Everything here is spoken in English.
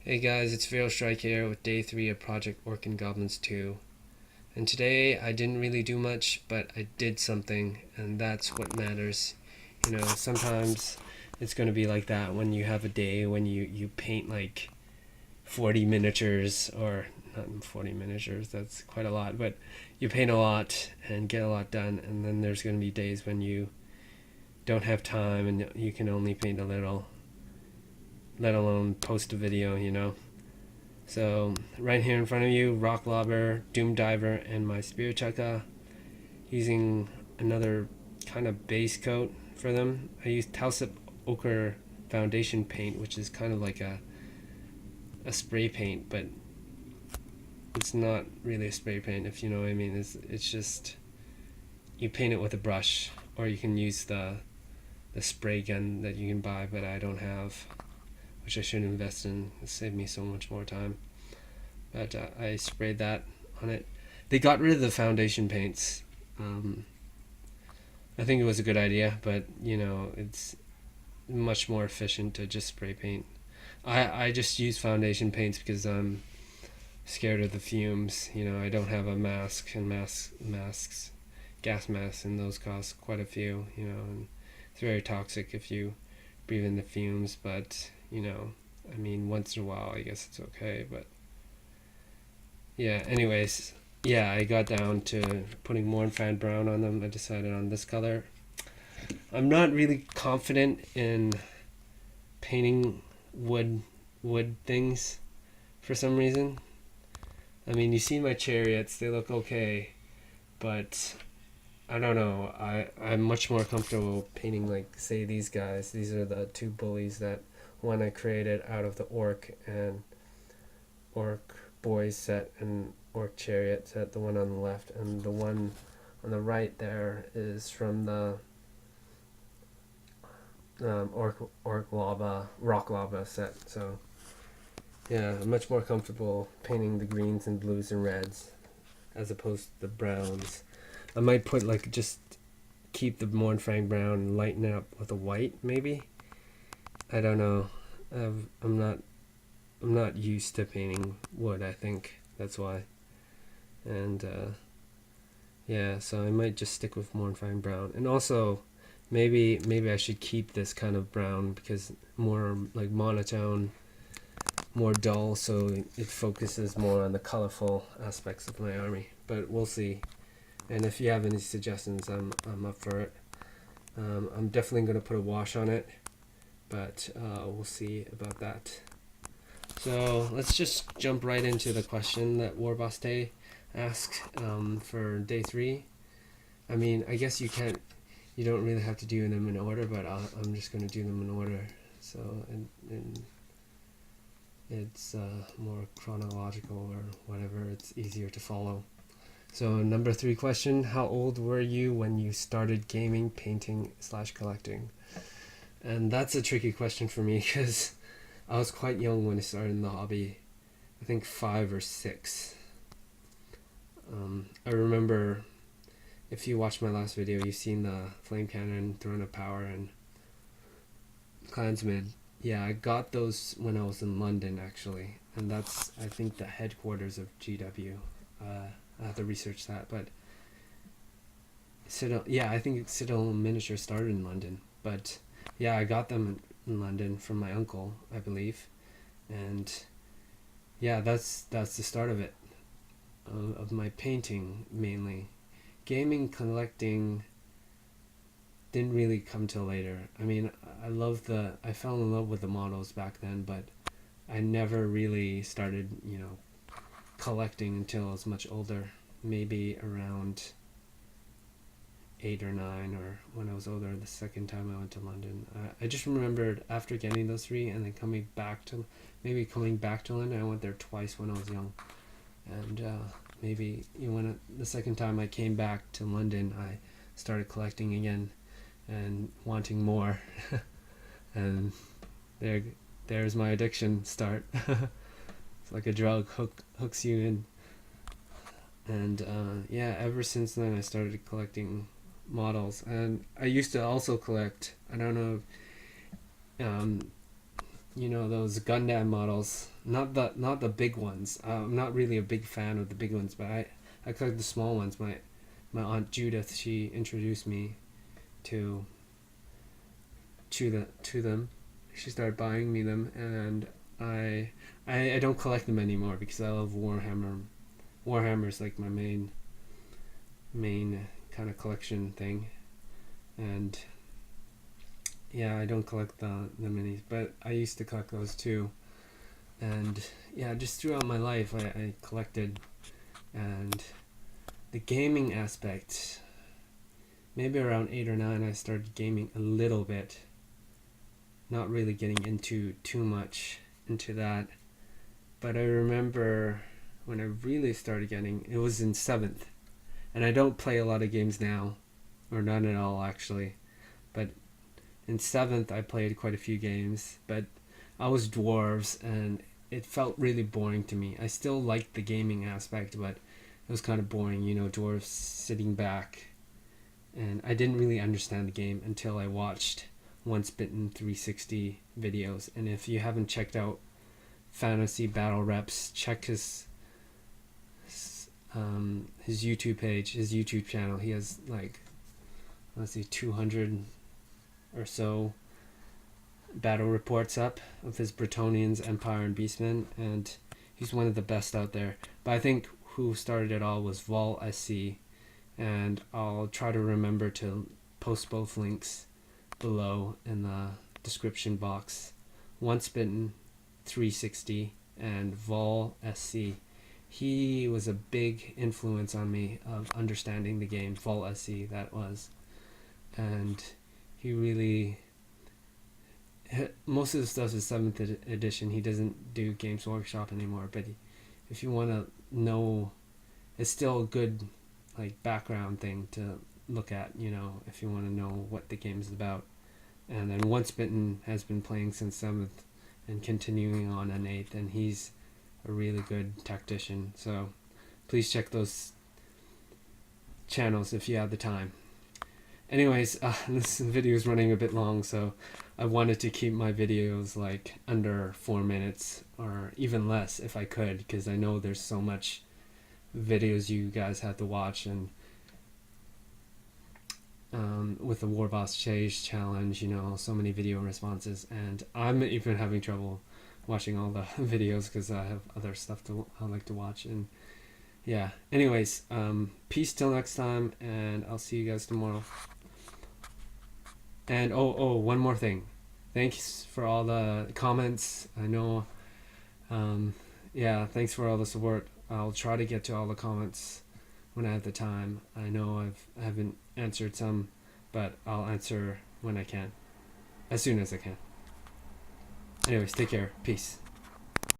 Hey guys, it's Feral Strike here with day 3 of Project Orc and Goblins 2. And today I didn't really do much, but I did something, and that's what matters. Sometimes it's going to be like that when you have a day when you paint like 40 miniatures, or not 40 miniatures, that's quite a lot, but you paint a lot and get a lot done, and then there's going to be days when you don't have time and you can only paint a little, let alone post a video. So right here in front of you, Rock Lobber, Doom Diver, and my Spirit Chukka. Using another kind of base coat for them. I used Talsip Ochre Foundation paint, which is kind of like a spray paint, but it's not really a spray paint, if you know what I mean. It's just you paint it with a brush, or you can use the spray gun that you can buy, but I don't have, which I should invest in. It saved me so much more time. But I sprayed that on it. They got rid of the foundation paints. I think it was a good idea, but it's much more efficient to just spray paint. I just use foundation paints because I'm scared of the fumes. I don't have a mask, and masks, gas masks, and those cost quite a few. And it's very toxic if you breathe in the fumes. But I mean, once in a while, I guess it's okay. But yeah, anyways, yeah, I got down to putting Mournfang brown on them. I decided on this color. I'm not really confident in painting wood things for some reason. I mean, you see my chariots, they look okay, but I don't know. I'm much more comfortable painting, like, say, these guys. These are the two bullies that one I created out of the orc boys set and orc chariot set, the one on the left, and the one on the right there is from the rock lava set. So yeah, I'm much more comfortable painting the greens and blues and reds as opposed to the browns. I might put, like, just keep the Mournfang brown and lighten it up with a white, maybe. I don't know. I'm not used to painting wood, I think. That's why. And yeah, so I might just stick with Mournfang brown. And also, maybe I should keep this kind of brown because more like monotone, more dull, so it focuses more on the colorful aspects of my army. But we'll see. And if you have any suggestions, I'm up for it. I'm definitely going to put a wash on it, but we'll see about that. So let's just jump right into the question that Warboss Day asked for day 3. I mean, I guess you don't really have to do them in order, but I'm just going to do them in order. So, and it's more chronological or whatever, it's easier to follow. So number 3 question, how old were you when you started gaming, painting / collecting? And that's a tricky question for me because I was quite young when I started in the hobby. I think 5 or 6. I remember, if you watched my last video, you've seen the flame cannon, throne of power, and clansman. Yeah, I got those when I was in London, actually, and that's, I think, the headquarters of GW. I have to research that, but I think Citadel Miniature started in London, but yeah, I got them in London from my uncle, I believe, and yeah, that's the start of it, of my painting mainly. Gaming, collecting didn't really come till later. I mean, I fell in love with the models back then, but I never really started, collecting until I was much older, maybe around 8 or 9, or when I was older, the second time I went to London. I just remembered after getting those 3 and then coming back to London. I went there twice when I was young, and maybe when the second time I came back to London, I started collecting again and wanting more, and there's my addiction start. It's like a drug, hooks you in. And yeah, ever since then I started collecting models. And I used to also collect, I don't know, you know, those Gundam models, not the big ones. I'm not really a big fan of the big ones, but I collect the small ones. My aunt Judith, she introduced me to to them. She started buying me them, and I don't collect them anymore because I love Warhammer. Warhammer's like my main kind of collection thing, and yeah, I don't collect the minis, but I used to collect those too. And yeah, just throughout my life, I collected, and the gaming aspect. Maybe around 8 or 9, I started gaming a little bit. Not really getting into too much into that, but I remember when I really started getting, it was in 7th, and I don't play a lot of games now, or none at all actually, but in 7th I played quite a few games, but I was dwarves and it felt really boring to me. I still liked the gaming aspect, but it was kind of boring, you know, dwarves sitting back, and I didn't really understand the game until I watched Once Bitten 360 videos. And if you haven't checked out Fantasy Battle Reps, check his YouTube page, his YouTube channel. He has like, let's see, 200 or so battle reports up of his Bretonians, Empire, and Beastmen, and he's one of the best out there. But I think who started it all was Vol SC, and I'll try to remember to post both links below in the description box. Once Bitten 360 and Vol SC. He was a big influence on me of understanding the game. Vol SC, that was. And he really, most of the stuff is 7th edition. He doesn't do Games Workshop anymore, but if you want to know, it's still a good like background thing to look at, you know, if you want to know what the game is about. And then Once Bitten has been playing since 7th and continuing on in 8th, and he's a really good tactician. So please check those channels if you have the time. Anyways, this video is running a bit long, so I wanted to keep my videos like under 4 minutes or even less if I could, because I know there's so much videos you guys have to watch, and with the War Boss Chase challenge, you know, so many video responses, and I'm even having trouble watching all the videos because I have other stuff I like to watch. And yeah, anyways, peace till next time, and I'll see you guys tomorrow. And one more thing, thanks for all the comments. I know, yeah, thanks for all the support. I'll try to get to all the comments when I have the time. I know I haven't answered some, but I'll answer when I can, as soon as I can. Anyways, take care. Peace.